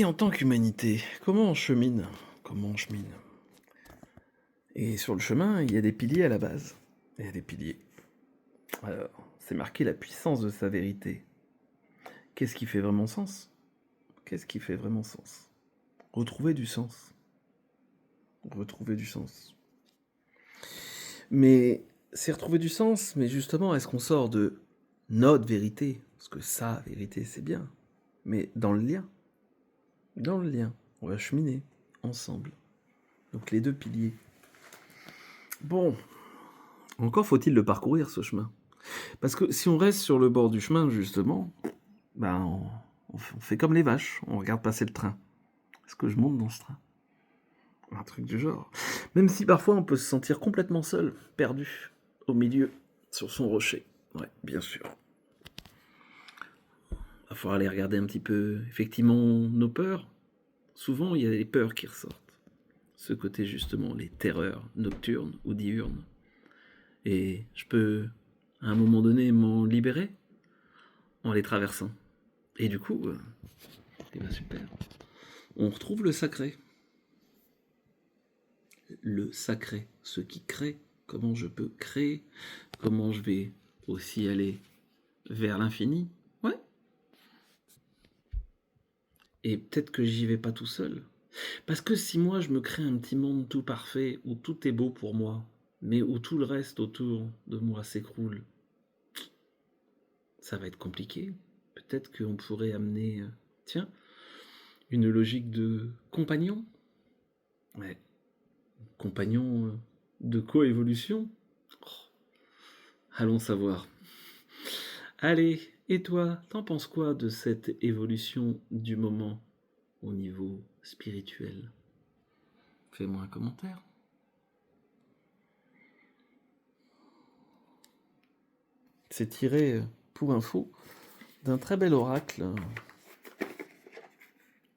Et en tant qu'humanité, comment on chemine? Comment on chemine? Et sur le chemin, il y a des piliers à la base. Il y a des piliers. Alors, c'est marqué la puissance de sa vérité. Qu'est-ce qui fait vraiment sens? Qu'est-ce qui fait vraiment sens? Retrouver du sens. Retrouver du sens. Mais c'est retrouver du sens, mais justement, est-ce qu'on sort de notre vérité? Parce que sa vérité, c'est bien. Mais dans le lien. Dans le lien. On va cheminer ensemble. Donc les deux piliers. Bon, encore faut-il le parcourir, ce chemin. Parce que si on reste sur le bord du chemin, justement, ben on fait comme les vaches, on regarde passer le train. Est-ce que je monte dans ce train? Un truc du genre. Même si parfois on peut se sentir complètement seul, perdu, au milieu, sur son rocher. Ouais, bien sûr. Il va falloir aller regarder un petit peu, effectivement, nos peurs. Souvent, il y a les peurs qui ressortent. Ce côté, justement, les terreurs nocturnes ou diurnes. Et je peux, à un moment donné, m'en libérer en les traversant. Et du coup, eh ben super. On retrouve le sacré. Le sacré, ce qui crée, comment je peux créer, comment je vais aussi aller vers l'infini. Ouais. Et peut-être que j'y vais pas tout seul. Parce que si moi je me crée un petit monde tout parfait, où tout est beau pour moi, mais où tout le reste autour de moi s'écroule, ça va être compliqué. Peut-être qu'on pourrait amener, tiens, une logique de compagnon. Ouais. Compagnon de coévolution. Oh, allons savoir. Allez, et toi, t'en penses quoi de cette évolution du moment au niveau spirituel? Fais-moi un commentaire. C'est tiré, pour info, d'un très bel oracle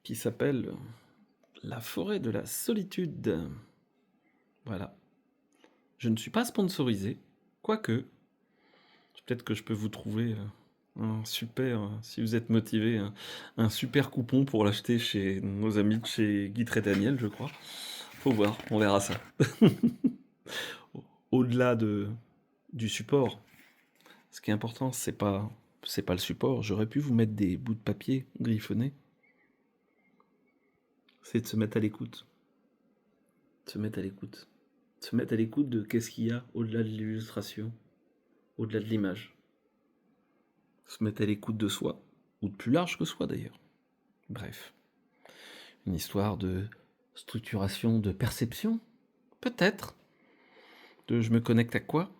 qui s'appelle La forêt de la solitude. Voilà. Je ne suis pas sponsorisé, quoique. Peut-être que je peux vous trouver un super, si vous êtes motivé, un super coupon pour l'acheter chez nos amis de chez Guy Daniel, je crois. Faut voir, on verra ça. Au-delà du support, ce qui est important, c'est pas le support. J'aurais pu vous mettre des bouts de papier griffonnés. C'est de se mettre à l'écoute. Se mettre à l'écoute. Se mettre à l'écoute de qu'est-ce qu'il y a au-delà de l'illustration, au-delà de l'image. Se mettre à l'écoute de soi, ou de plus large que soi d'ailleurs. Bref. Une histoire de structuration, de perception, peut-être. De je me connecte à quoi?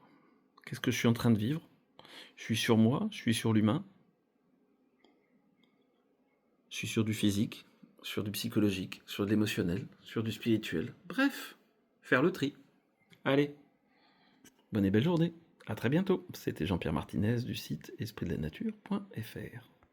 Qu'est-ce que je suis en train de vivre? Je suis sur moi, je suis sur l'humain. Je suis sur du physique, sur du psychologique, sur de l'émotionnel, sur du spirituel. Bref, faire le tri. Allez, bonne et belle journée. À très bientôt. C'était Jean-Pierre Martinez du site espritdelanature.fr.